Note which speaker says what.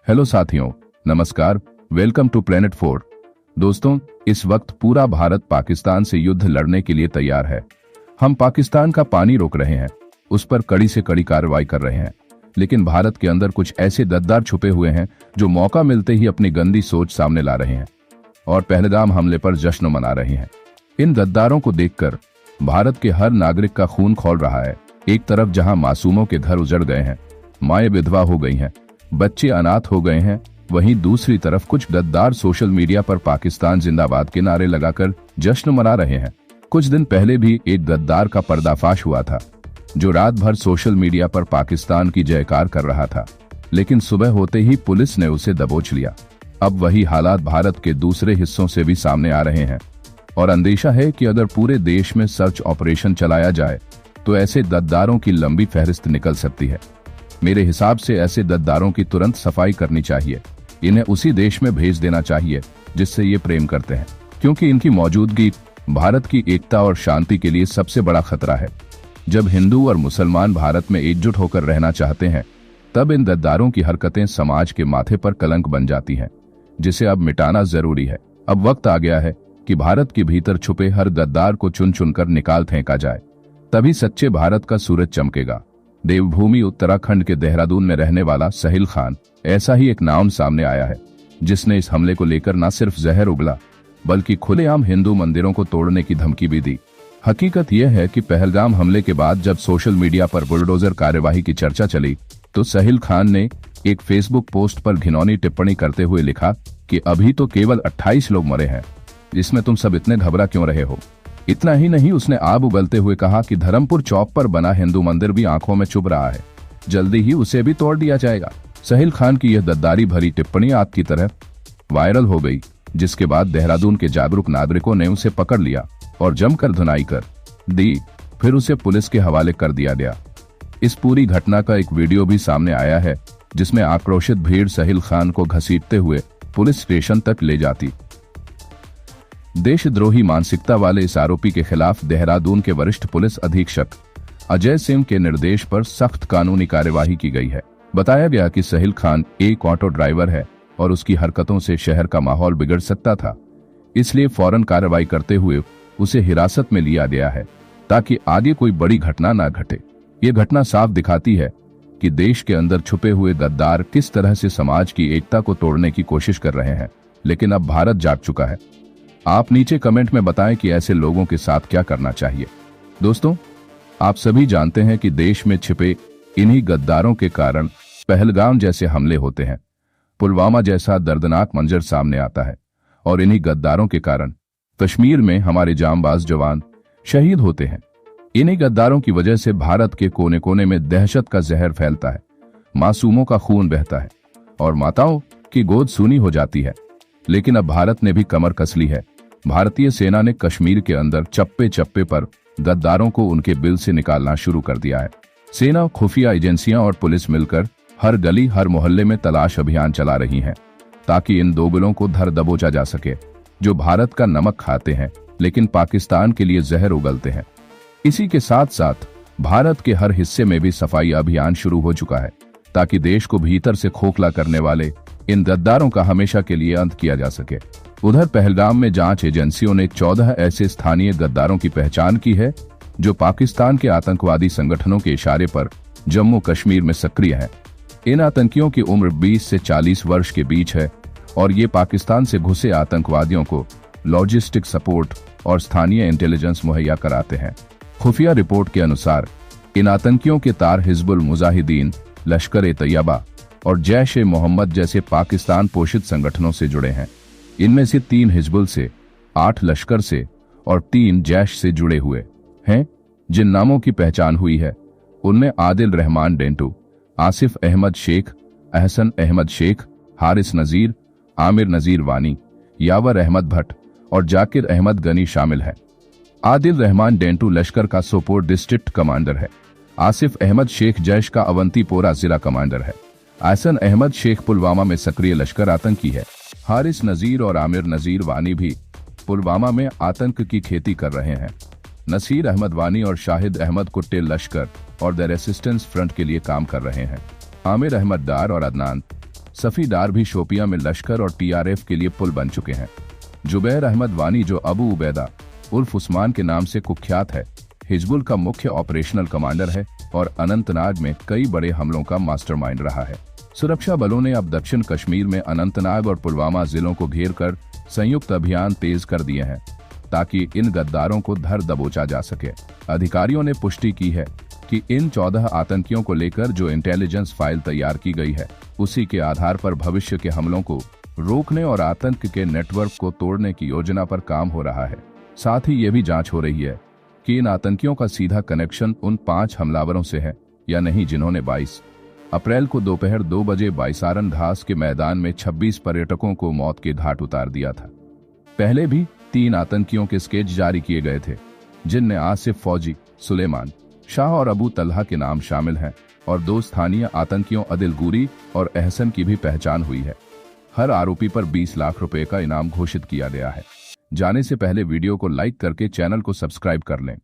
Speaker 1: Hello साथियों, नमस्कार। Welcome to planet 4। दोस्तों, इस वक्त पूरा भारत पाकिस्तान से युद्ध लड़ने के लिए तैयार है। हम पाकिस्तान का पानी रोक रहे हैं, उस पर कड़ी से कड़ी कार्रवाई कर रहे हैं। लेकिन भारत के अंदर कुछ ऐसे गद्दार छुपे हुए हैं जो मौका मिलते ही अपनी गंदी सोच सामने ला रहे हैं और पहलगाम हमले पर जश्न मना रहे हैं। इन गद्दारों को देखकर भारत के हर नागरिक का खून खौल रहा है। एक तरफ जहां मासूमों के घर उजड़ गए हैं, माएं विधवा हो गई हैं, बच्चे अनाथ हो गए हैं, वहीं दूसरी तरफ कुछ गद्दार सोशल मीडिया पर पाकिस्तान जिंदाबाद के नारे लगाकर जश्न मना रहे हैं। कुछ दिन पहले भी एक गद्दार का पर्दाफाश हुआ था जो रात भर सोशल मीडिया पर पाकिस्तान की जयकार कर रहा था, लेकिन सुबह होते ही पुलिस ने उसे दबोच लिया। अब वही हालात भारत के दूसरे हिस्सों से भी सामने आ रहे हैं और अंदेशा है कि अगर पूरे देश में सर्च ऑपरेशन चलाया जाए तो ऐसे गद्दारों की लंबी फहरिस्त निकल सकती है। मेरे हिसाब से ऐसे गद्दारों की तुरंत सफाई करनी चाहिए। इन्हें उसी देश में भेज देना चाहिए जिससे ये प्रेम करते हैं, क्योंकि इनकी मौजूदगी भारत की एकता और शांति के लिए सबसे बड़ा खतरा है। जब हिंदू और मुसलमान भारत में एकजुट होकर रहना चाहते हैं, तब इन गद्दारों की हरकतें समाज के माथे पर कलंक बन जाती हैं, जिसे अब मिटाना जरूरी है। अब वक्त आ गया है कि भारत के भीतर छुपे हर गद्दार को चुन चुनकर निकाल फेंका जाए, तभी सच्चे भारत का सूरज चमकेगा। देवभूमि उत्तराखंड के देहरादून में रहने वाला साहिल खान ऐसा ही एक नाम सामने आया है, जिसने इस हमले को लेकर न सिर्फ जहर उगला बल्कि खुलेआम हिंदू मंदिरों को तोड़ने की धमकी भी दी। हकीकत यह है कि पहलगाम हमले के बाद जब सोशल मीडिया पर बुलडोजर कार्यवाही की चर्चा चली, तो साहिल खान ने एक फेसबुक पोस्ट पर घिनौनी टिप्पणी करते हुए लिखा कि अभी तो केवल 28 लोग मरे हैं, इसमें तुम सब इतने घबरा क्यों रहे हो। इतना ही नहीं, उसने आग उगलते हुए कहा कि धर्मपुर चौक पर बना हिंदू मंदिर भी आंखों में चुभ रहा है, जल्दी ही उसे भी तोड़ दिया जाएगा। साहिल खान की यह गद्दारी भरी टिप्पणी आग की तरह वायरल हो गई, जिसके बाद देहरादून के जागरूक नागरिकों ने उसे पकड़ लिया और जमकर धुनाई कर दी। फिर उसे पुलिस के हवाले कर दिया गया। इस पूरी घटना का एक वीडियो भी सामने आया है, जिसमें आक्रोशित भीड़ साहिल खान को घसीटते हुए पुलिस स्टेशन तक ले जाती। देशद्रोही मानसिकता वाले इस आरोपी के खिलाफ देहरादून के वरिष्ठ पुलिस अधीक्षक अजय सिंह के निर्देश पर सख्त कानूनी कार्यवाही की गई है। बताया गया कि साहिल खान एक ऑटो ड्राइवर है और उसकी हरकतों से शहर का माहौल बिगड़ सकता था, इसलिए फौरन कार्रवाई करते हुए उसे हिरासत में लिया गया है ताकि आगे कोई बड़ी घटना न घटे। ये घटना साफ दिखाती है कि देश के अंदर छुपे हुए गद्दार किस तरह से समाज की एकता को तोड़ने की कोशिश कर रहे हैं। लेकिन अब भारत जाग चुका है। आप नीचे कमेंट में बताएं कि ऐसे लोगों के साथ क्या करना चाहिए। दोस्तों, आप सभी जानते हैं कि देश में छिपे इन्हीं गद्दारों के कारण पहलगाम जैसे हमले होते हैं, पुलवामा जैसा दर्दनाक मंजर सामने आता है और इन्हीं गद्दारों के कारण कश्मीर में हमारे जांबाज जवान शहीद होते हैं। इन्हीं गद्दारों की वजह से भारत के कोने कोने में दहशत का जहर फैलता है, मासूमों का खून बहता है और माताओं की गोद सूनी हो जाती है। लेकिन अब भारत ने भी कमर कस ली है। भारतीय सेना ने कश्मीर के अंदर चप्पे चप्पे पर गद्दारों को उनके बिल से निकालना शुरू कर दिया है। सेना, खुफिया एजेंसियां और पुलिस मिलकर हर गली हर मोहल्ले में तलाश अभियान चला रही हैं, ताकि इन दोगलों को धर दबोचा जा सके, जो भारत का नमक खाते हैं लेकिन पाकिस्तान के लिए जहर उगलते हैं। इसी के साथ साथ भारत के हर हिस्से में भी सफाई अभियान शुरू हो चुका है, ताकि देश को भीतर से खोखला करने वाले इन गद्दारों का हमेशा के लिए अंत किया जा सके। उधर पहलगाम में जांच एजेंसियों ने 14 ऐसे स्थानीय गद्दारों की पहचान की है जो पाकिस्तान के आतंकवादी संगठनों के इशारे पर जम्मू कश्मीर में सक्रिय हैं। इन आतंकियों की उम्र 20 से 40 वर्ष के बीच है और ये पाकिस्तान से घुसे आतंकवादियों को लॉजिस्टिक सपोर्ट और स्थानीय इंटेलिजेंस मुहैया कराते हैं। खुफिया रिपोर्ट के अनुसार इन आतंकियों के तार हिजबुल मुजाहिदीन, लश्कर-ए-तैयबा और जैश-ए-मोहम्मद जैसे पाकिस्तान पोषित संगठनों से जुड़े हैं। इनमें से 3 हिजबुल से, 8 लश्कर से और 3 जैश से जुड़े हुए हैं। जिन नामों की पहचान हुई है उनमें आदिल रहमान डेंटू, आसिफ अहमद शेख, अहसन अहमद शेख, हारिस नजीर, आमिर नजीर वानी, यावर अहमद भट्ट और जाकिर अहमद गनी शामिल है। आदिल रहमान डेंटू लश्कर का सोपोर डिस्ट्रिक्ट कमांडर है। आसिफ अहमद शेख जैश का अवंतीपोरा जिला कमांडर है। अहसन अहमद शेख पुलवामा में सक्रिय लश्कर आतंकी है। हारिस नजीर और आमिर नजीर वानी भी पुलवामा में आतंक की खेती कर रहे हैं। नसीर अहमद वानी और शाहिद अहमद कुट्टे लश्कर और द रेसिस्टेंस फ्रंट के लिए काम कर रहे हैं। आमिर अहमद डार और अदनान सफी डार भी शोपियां में लश्कर और टीआरएफ के लिए पुल बन चुके हैं। जुबैर अहमद वानी जो अबू उबैदा उर्फ उस्मान के नाम से कुख्यात है, हिजबुल का मुख्य ऑपरेशनल कमांडर है और अनंतनाग में कई बड़े हमलों का मास्टरमाइंड रहा है। सुरक्षा बलों ने अब दक्षिण कश्मीर में अनंतनाग और पुलवामा जिलों को घेर कर संयुक्त अभियान तेज कर दिए हैं ताकि इन गद्दारों को धर दबोचा जा सके। अधिकारियों ने पुष्टि की है कि इन 14 आतंकियों को लेकर जो इंटेलिजेंस फाइल तैयार की गई है, उसी के आधार पर भविष्य के हमलों को रोकने और आतंक के नेटवर्क को तोड़ने की योजना पर काम हो रहा है। साथ ही ये भी जांच हो रही है कि इन आतंकियों का सीधा कनेक्शन उन 5 हमलावरों से है या नहीं जिन्होंने 22 अप्रैल को दोपहर 2 बजे बाईसारन घास के मैदान में 26 पर्यटकों को मौत के घाट उतार दिया था। पहले भी 3 आतंकियों के स्केच जारी किए गए थे, जिनमें आसिफ फौजी, सुलेमान शाह और अबू तलहा के नाम शामिल हैं और 2 स्थानीय आतंकियों अदिल गुरी और एहसन की भी पहचान हुई है। हर आरोपी पर 20 लाख रुपए का इनाम घोषित किया गया है। जाने से पहले वीडियो को लाइक करके चैनल को सब्सक्राइब कर लें।